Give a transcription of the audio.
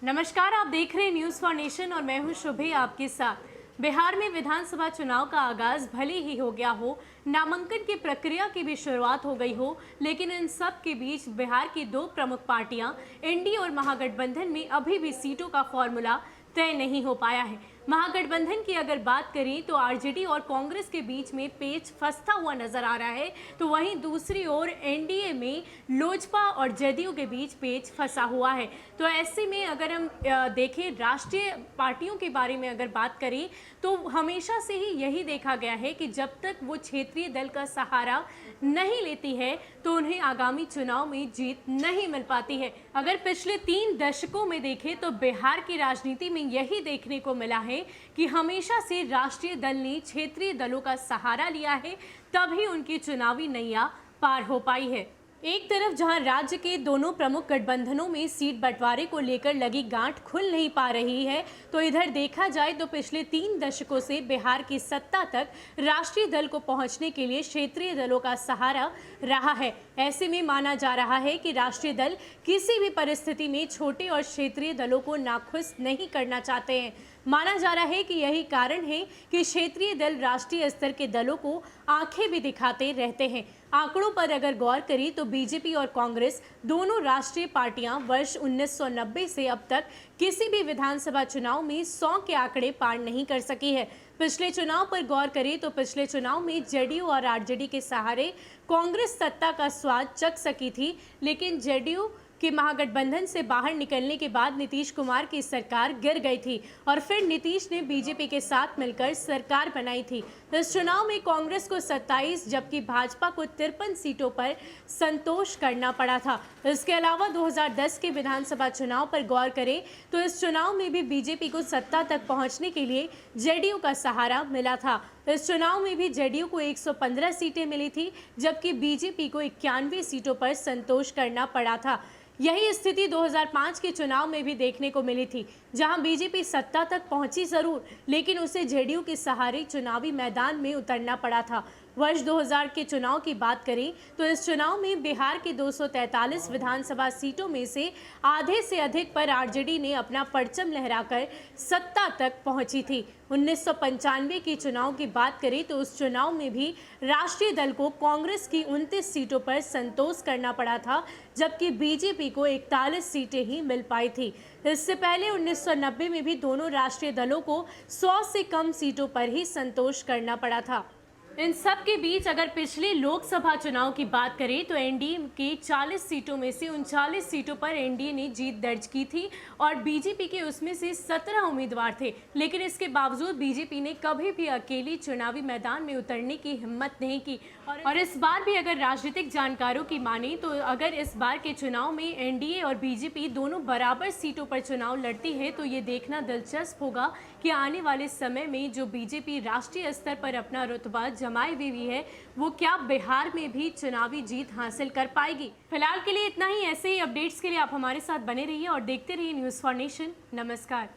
नमस्कार, आप देख रहे हैं न्यूज़ फॉर नेशन और मैं हूं शुभे आपके साथ। बिहार में विधानसभा चुनाव का आगाज भले ही हो गया हो, नामांकन की प्रक्रिया की भी शुरुआत हो गई हो, लेकिन इन सब के बीच बिहार की दो प्रमुख पार्टियां एनडीए और महागठबंधन में अभी भी सीटों का फॉर्मूला तय नहीं हो पाया है। महागठबंधन की अगर बात करें तो आरजेडी और कांग्रेस के बीच में पेच फंसता हुआ नजर आ रहा है, तो वहीं दूसरी ओर एनडीए में लोजपा और जेडीयू के बीच पेच फंसा हुआ है। तो ऐसे में अगर हम देखें राष्ट्रीय पार्टियों के बारे में अगर बात करें तो हमेशा से ही यही देखा गया है कि जब तक वो क्षेत्रीय दल का सहारा नहीं लेती है तो उन्हें आगामी चुनाव में जीत नहीं मिल पाती है। अगर पिछले 3 दशकों में देखें तो बिहार की राजनीति में यही देखने को मिला है कि हमेशा से राष्ट्रीय दल ने क्षेत्रीय दलों का सहारा लिया है, तभी उनकी चुनावी नैया पार हो पाई है। एक तरफ जहां राज्य के दोनों प्रमुख गठबंधनों में सीट बंटवारे को लेकर लगी गांठ खुल नहीं पा रही है, तो इधर देखा जाए तो पिछले 3 दशकों से बिहार की सत्ता तक राष्ट्रीय दल को पहुंचने के लिए क्षेत्रीय दलों का सहारा रहा है। ऐसे में माना जा रहा है कि राष्ट्रीय दल किसी भी परिस्थिति में छोटे और क्षेत्रीय दलों को नाखुश नहीं करना चाहते हैं। माना जा रहा है कि यही कारण है कि क्षेत्रीय दल राष्ट्रीय स्तर के दलों को आंखें भी दिखाते रहते हैं। आंकड़ों पर अगर गौर करें तो बीजेपी और कांग्रेस दोनों राष्ट्रीय पार्टियां वर्ष 1990 से अब तक किसी भी विधानसभा चुनाव में 100 के आंकड़े पार नहीं कर सकी है। पिछले चुनाव पर गौर करें तो पिछले चुनाव में जेडीयू और आरजेडी के सहारे कांग्रेस सत्ता का स्वाद चख सकी थी, लेकिन जेडीयू कि महागठबंधन से बाहर निकलने के बाद नीतीश कुमार की सरकार गिर गई थी और फिर नीतीश ने बीजेपी के साथ मिलकर सरकार बनाई थी। इस चुनाव में कांग्रेस को 27 जबकि भाजपा को 53 सीटों पर संतोष करना पड़ा था। इसके अलावा 2010 के विधानसभा चुनाव पर गौर करें तो इस चुनाव में भी बीजेपी को सत्ता तक पहुंचने के लिए जेडीयू का सहारा मिला था। इस चुनाव में भी जेडीयू को 115 सीटें मिली थी, जबकि बीजेपी को 91 सीटों पर संतोष करना पड़ा था। यही स्थिति 2005 के चुनाव में भी देखने को मिली थी, जहां बीजेपी सत्ता तक पहुंची जरूर, लेकिन उसे जेडीयू के सहारे चुनावी मैदान में उतरना पड़ा था। वर्ष 2000 के चुनाव की बात करें तो इस चुनाव में बिहार की 243 विधानसभा सीटों में से आधे से अधिक पर आरजेडी ने अपना परचम लहराकर सत्ता तक पहुंची थी। 1995 के चुनाव की बात करें तो उस चुनाव में भी राष्ट्रीय दल को कांग्रेस की 29 सीटों पर संतोष करना पड़ा था, जबकि बीजेपी को 41 सीटें ही मिल पाई थी। इससे पहले 1990 में भी दोनों राष्ट्रीय दलों को 100 से कम सीटों पर ही संतोष करना पड़ा था। इन सब के बीच अगर पिछले लोकसभा चुनाव की बात करें तो एनडीए के 40 सीटों में से 39 सीटों पर एनडीए ने जीत दर्ज की थी और बीजेपी के उसमें से 17 उम्मीदवार थे, लेकिन इसके बावजूद बीजेपी ने कभी भी अकेली चुनावी मैदान में उतरने की हिम्मत नहीं की। और इस बार भी अगर राजनीतिक जानकारों की माने तो अगर इस बार के चुनाव में एनडीए और बीजेपी दोनों बराबर सीटों पर चुनाव लड़ती है तो ये देखना दिलचस्प होगा कि आने वाले समय में जो बीजेपी राष्ट्रीय स्तर पर अपना रुतबा जमाई हुई है वो क्या बिहार में भी चुनावी जीत हासिल कर पाएगी। फिलहाल के लिए इतना ही। ऐसे ही अपडेट्स के लिए आप हमारे साथ बने रहिए और देखते रहिए न्यूज़ फॉर नेशन। नमस्कार।